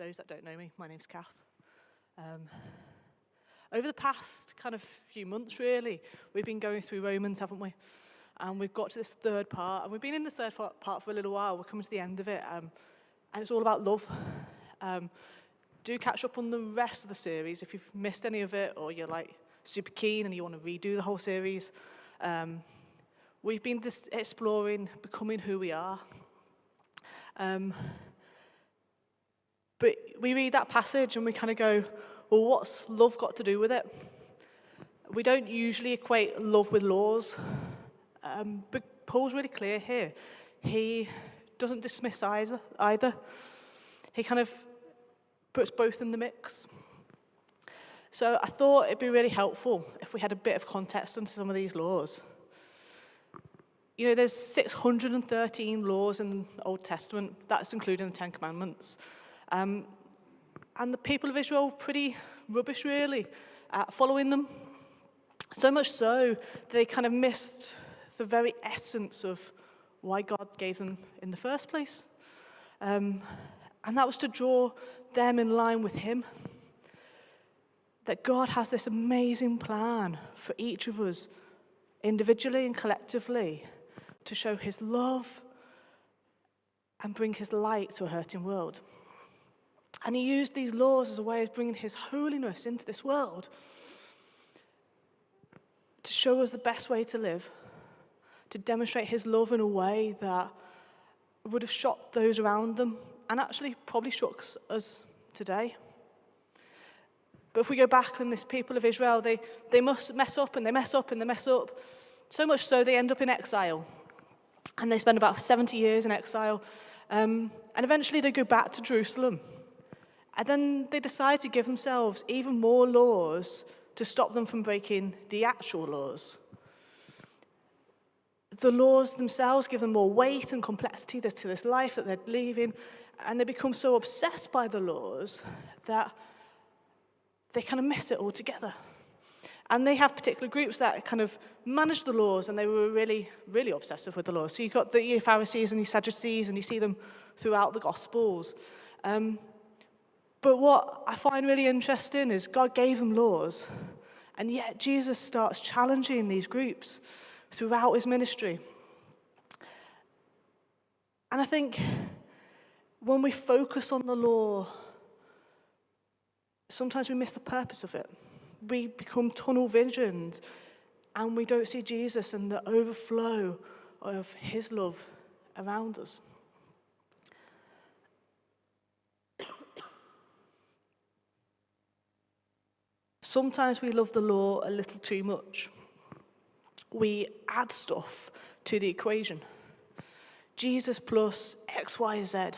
those that don't know me, my name's Cath. Over the past kind of few months, really, we've been going through Romans, haven't we? And we've got to this third part, and we've been in this third part for a little while. We're coming to the end of it, and it's all about love. Do catch up on the rest of the series if you've missed any of it, or you're like super keen and you want to redo the whole series. We've been just exploring becoming who we are. But we read that passage and we kind of go, well, what's love got to do with it? We don't usually equate love with laws, but Paul's really clear here. He doesn't dismiss either. He kind of puts both in the mix. So I thought it'd be really helpful if we had a bit of context on some of these laws. You know, there's 613 laws in the Old Testament. That's including the Ten Commandments. And the people of Israel were pretty rubbish, really, at following them. So much so, they kind of missed the very essence of why God gave them in the first place. And that was to draw them in line with him. That God has this amazing plan for each of us, individually and collectively, to show his love and bring his light to a hurting world. And he used these laws as a way of bringing his holiness into this world to show us the best way to live, to demonstrate his love in a way that would have shocked those around them and actually probably shocks us today. But if we go back on this people of Israel, they must mess up and they mess up and they mess up, so much so they end up in exile. And they spend about 70 years in exile. And eventually they go back to Jerusalem. And then they decide to give themselves even more laws to stop them from breaking the actual laws. The laws themselves give them more weight and complexity to this life that they're leaving, and they become so obsessed by the laws that they kind of miss it altogether. And they have particular groups that kind of manage the laws, and they were really, really obsessive with the laws. So you've got the Pharisees and the Sadducees, and you see them throughout the Gospels. But what I find really interesting is God gave them laws, and yet Jesus starts challenging these groups throughout his ministry. And I think when we focus on the law, sometimes we miss the purpose of it. We become tunnel visioned, and we don't see Jesus and the overflow of his love around us. Sometimes we love the law a little too much. We add stuff to the equation. Jesus plus X, Y, Z.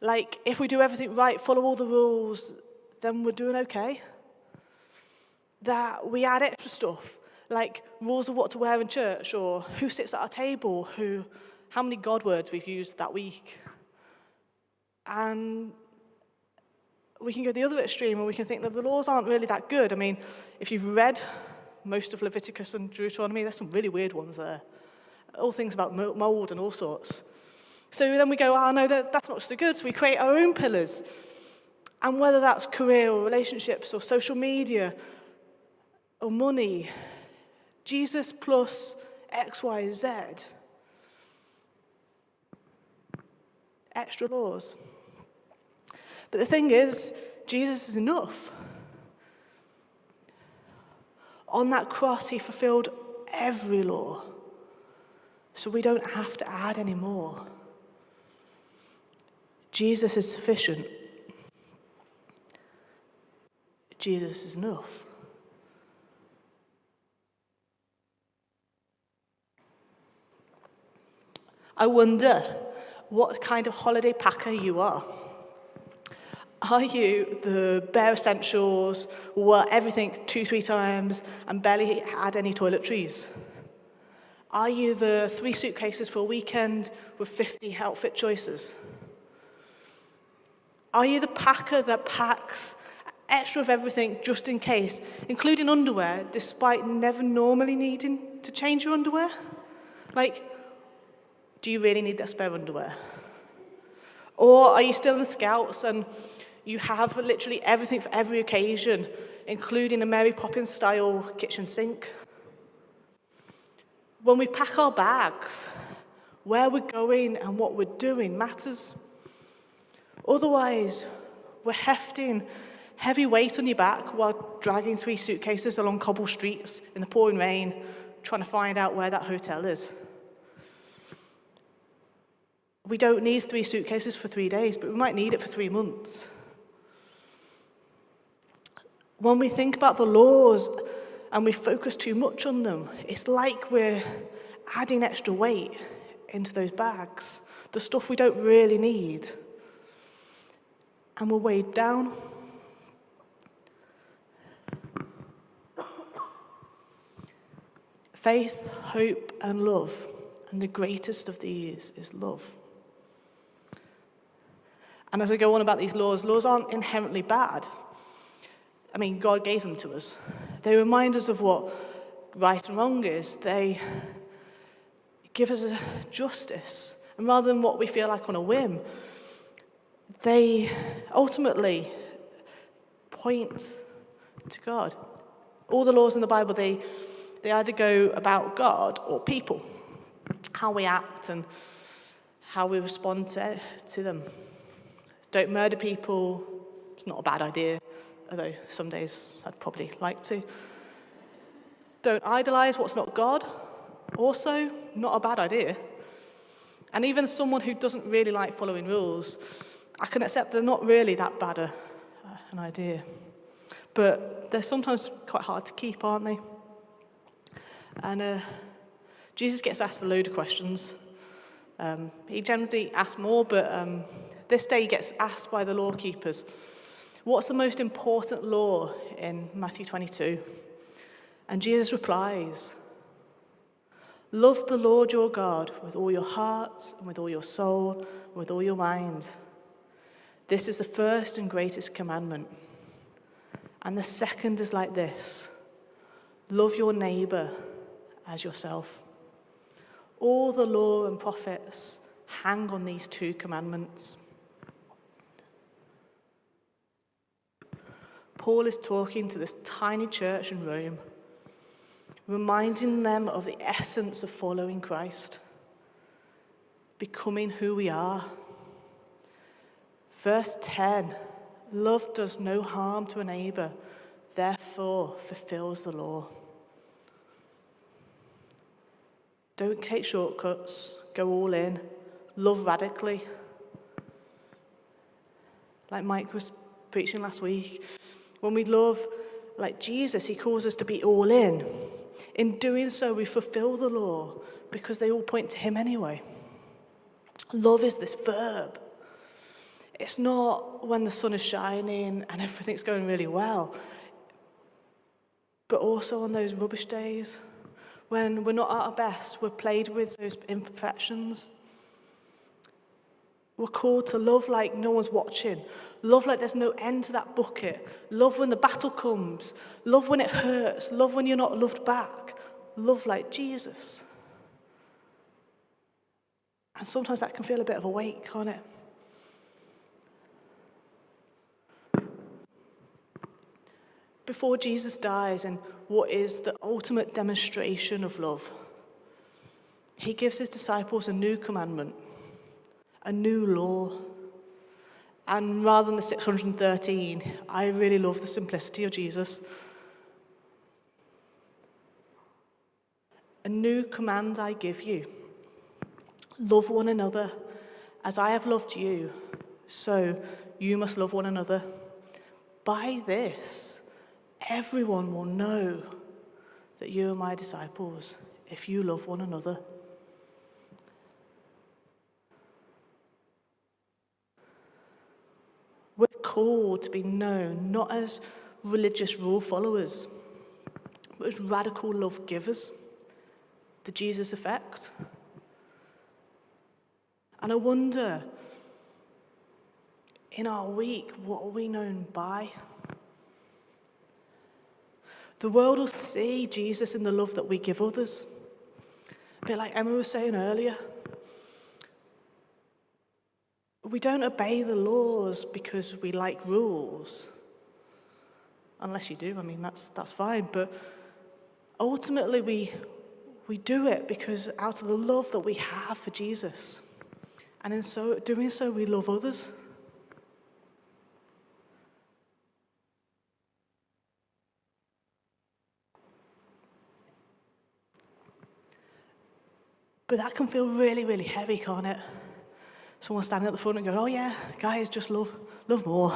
Like, if we do everything right, follow all the rules, then we're doing okay. That we add extra stuff, like rules of what to wear in church, or who sits at our table, how many God words we've used that week. And we can go the other extreme, and we can think that the laws aren't really that good. I mean, if you've read most of Leviticus and Deuteronomy, there's some really weird ones there. All things about mold and all sorts. So then we go, no, that's not so good. So we create our own pillars. And whether that's career or relationships or social media or money, Jesus plus X, Y, Z. Extra laws. But the thing is, Jesus is enough. On that cross, he fulfilled every law. So we don't have to add any more. Jesus is sufficient. Jesus is enough. I wonder what kind of holiday packer you are. Are you the bare essentials, wear everything 2-3 times, and barely add any toiletries? Are you the 3 suitcases for a weekend with 50 outfit choices? Are you the packer that packs extra of everything just in case, including underwear, despite never normally needing to change your underwear? Like, do you really need that spare underwear? Or are you still in the Scouts and you have literally everything for every occasion, including a Mary Poppins style kitchen sink? When we pack our bags, where we're going and what we're doing matters. Otherwise, we're hefting heavy weight on your back while dragging 3 suitcases along cobble streets in the pouring rain, trying to find out where that hotel is. We don't need 3 suitcases for 3 days, but we might need it for 3 months. When we think about the laws and we focus too much on them, it's like we're adding extra weight into those bags, the stuff we don't really need. And we're weighed down. Faith, hope, and love, and the greatest of these is love. And as I go on about these laws aren't inherently bad. I mean, God gave them to us. They remind us of what right and wrong is. They give us a justice. And rather than what we feel like on a whim, they ultimately point to God. All the laws in the Bible, they either go about God or people, how we act and how we respond to them. Don't murder people. It's not a bad idea, although some days I'd probably like to. Don't idolize what's not God. Also, not a bad idea. And even someone who doesn't really like following rules, I can accept they're not really that bad an idea. But they're sometimes quite hard to keep, aren't they? And Jesus gets asked a load of questions. He generally asks more, but this day he gets asked by the law keepers, what's the most important law in Matthew 22? And Jesus replies, love the Lord your God with all your heart and with all your soul and with all your mind. This is the first and greatest commandment. And the second is like this, love your neighbor as yourself. All the law and prophets hang on these 2 commandments. Paul is talking to this tiny church in Rome, reminding them of the essence of following Christ, becoming who we are. Verse 10, love does no harm to a neighbor, therefore fulfills the law. Don't take shortcuts, go all in, love radically. Like Mike was preaching last week, when we love like Jesus, he calls us to be all in. In doing so, we fulfill the law because they all point to him anyway. Love is this verb. It's not when the sun is shining and everything's going really well, but also on those rubbish days when we're not at our best, we're plagued with those imperfections. We're called to love like no one's watching. Love like there's no end to that bucket. Love when the battle comes. Love when it hurts. Love when you're not loved back. Love like Jesus. And sometimes that can feel a bit of a weight, can't it? Before Jesus dies, and what is the ultimate demonstration of love, he gives his disciples a new commandment, a new law. And rather than the 613, I really love the simplicity of Jesus. A new command I give you. Love one another as I have loved you, so you must love one another. By this, everyone will know that you are my disciples if you love one another. We're called to be known not as religious rule followers, but as radical love givers, the Jesus effect. And I wonder, in our week, what are we known by? The world will see Jesus in the love that we give others. A bit like Emma was saying earlier. We don't obey the laws because we like rules. Unless you do, I mean, that's fine. But ultimately, we do it because out of the love that we have for Jesus. And in doing so, we love others. But that can feel really, really heavy, can't it? Someone standing at the front and going, oh yeah, guys, just love more.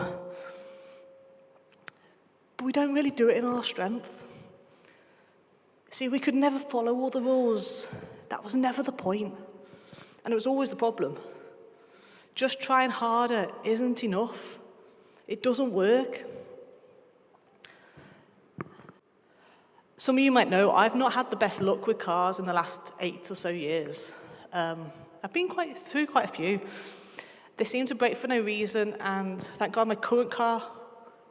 But we don't really do it in our strength. See, we could never follow all the rules. That was never the point. And it was always the problem. Just trying harder isn't enough. It doesn't work. Some of you might know I've not had the best luck with cars in the last 8 or so years. I've been through quite a few. They seem to break for no reason, and thank God my current car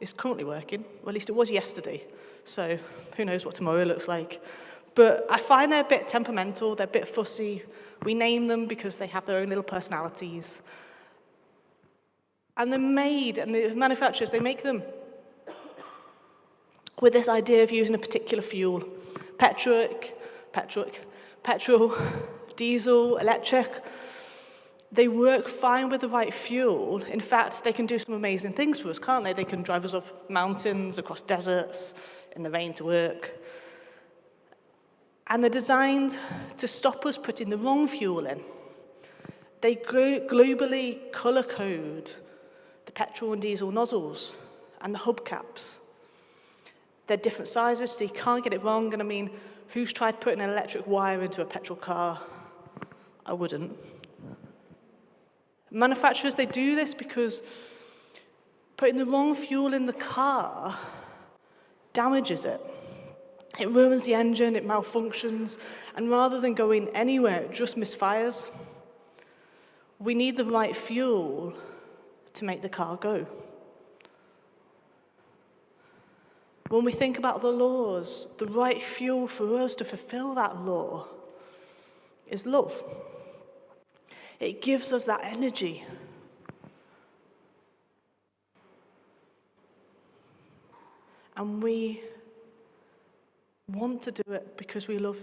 is currently working. Well, at least it was yesterday. So who knows what tomorrow looks like. But I find they're a bit temperamental, they're a bit fussy. We name them because they have their own little personalities. And they're made, and the manufacturers, they make them with this idea of using a particular fuel. Petrol, diesel, electric. They work fine with the right fuel. In fact, they can do some amazing things for us, can't they? They can drive us up mountains, across deserts, in the rain to work. And they're designed to stop us putting the wrong fuel in. They globally colour code the petrol and diesel nozzles and the hubcaps. They're different sizes, so you can't get it wrong. And I mean, who's tried putting an electric wire into a petrol car? I wouldn't. Manufacturers, they do this because putting the wrong fuel in the car damages it. It ruins the engine, it malfunctions, and rather than going anywhere, it just misfires. We need the right fuel to make the car go. When we think about the laws, the right fuel for us to fulfill that law is love. It gives us that energy. And we want to do it because we love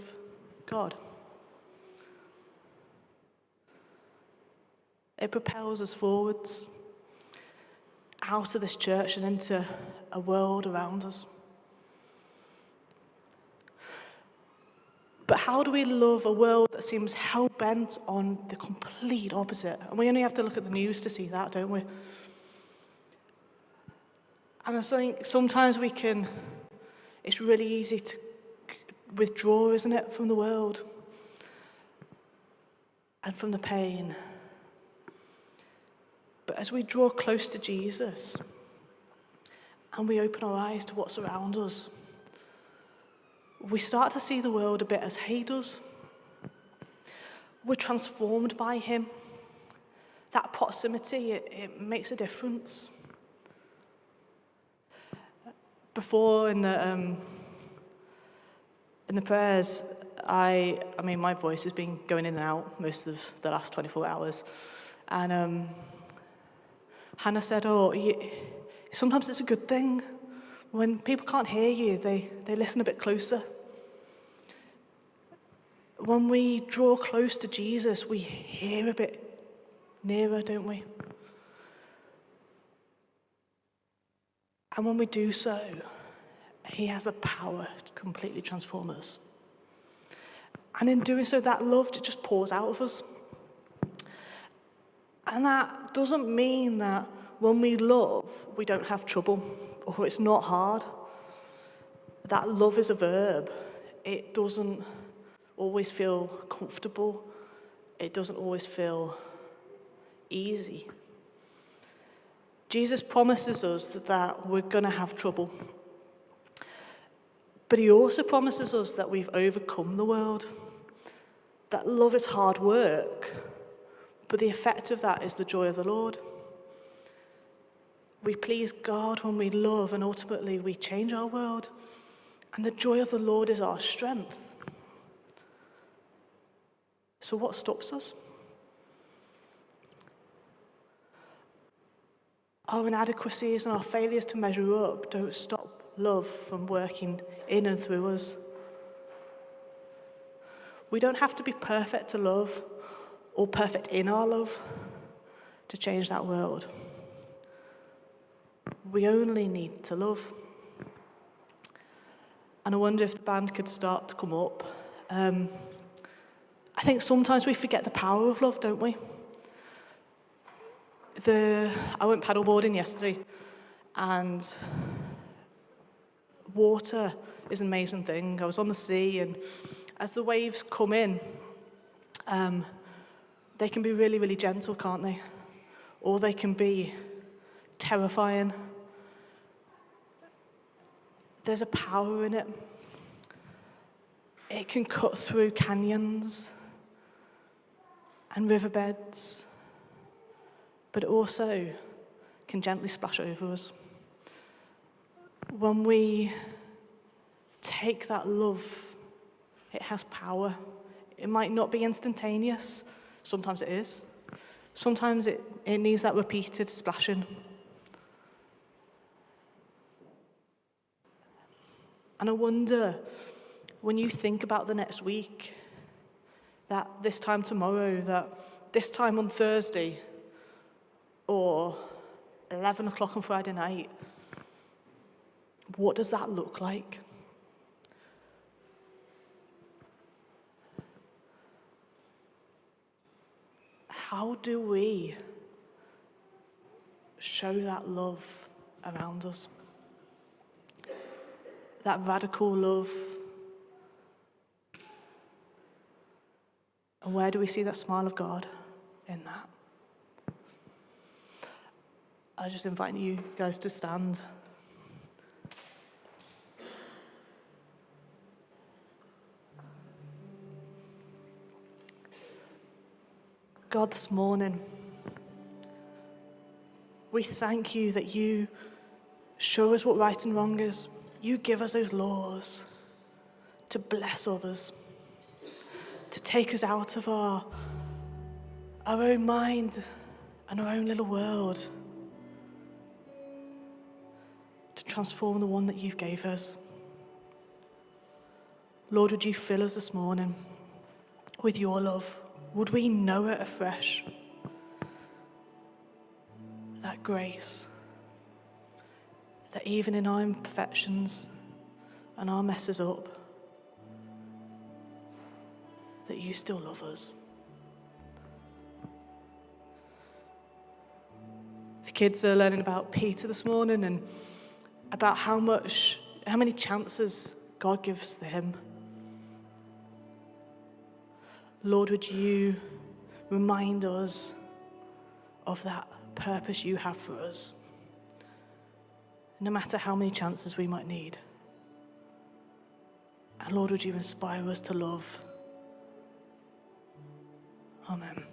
God. It propels us forwards, out of this church and into a world around us. But how do we love a world that seems hell-bent on the complete opposite? And we only have to look at the news to see that, don't we? And I think sometimes it's really easy to withdraw, isn't it, from the world and from the pain. But as we draw close to Jesus and we open our eyes to what's around us, we start to see the world a bit as he does. We're transformed by him. That proximity, it makes a difference. Before in the prayers, I mean, my voice has been going in and out most of the last 24 hours. And Hannah said, sometimes it's a good thing. When people can't hear you, they listen a bit closer. When we draw close to Jesus, we hear a bit nearer, don't we? And when we do so, he has the power to completely transform us. And in doing so, that love just pours out of us. And that doesn't mean that when we love, we don't have trouble, or it's not hard. That love is a verb. It doesn't always feel comfortable. It doesn't always feel easy. Jesus promises us that we're going to have trouble. But he also promises us that we've overcome the world. That love is hard work, but the effect of that is the joy of the Lord. We please God when we love, and ultimately we change our world. And the joy of the Lord is our strength. So what stops us? our inadequacies and our failures to measure up don't stop love from working in and through us. We don't have to be perfect to love or perfect in our love to change that world. We only need to love. And I wonder if the band could start to come up. I think sometimes we forget the power of love, don't we? I went paddleboarding yesterday, and water is an amazing thing. I was on the sea, and as the waves come in, they can be really, really gentle, can't they? Or they can be terrifying. There's a power in it. It can cut through canyons and riverbeds, but it also can gently splash over us. When we take that love, it has power. It might not be instantaneous. Sometimes it is. Sometimes it needs that repeated splashing. And I wonder, when you think about the next week, that this time tomorrow, that this time on Thursday, or 11 o'clock on Friday night, what does that look like? How do we show that love around us? That radical love. And where do we see that smile of God in that? I just invite you guys to stand. God, this morning, we thank you that you show us what right and wrong is. You give us those laws to bless others, to take us out of our own mind and our own little world, to transform the one that you've gave us. Lord, would you fill us this morning with your love? Would we know it afresh? That grace, that even in our imperfections and our messes up, that you still love us. The kids are learning about Peter this morning and about how many chances God gives to him. Lord, would you remind us of that purpose you have for us, no matter how many chances we might need. And Lord, would you inspire us to love? Amen.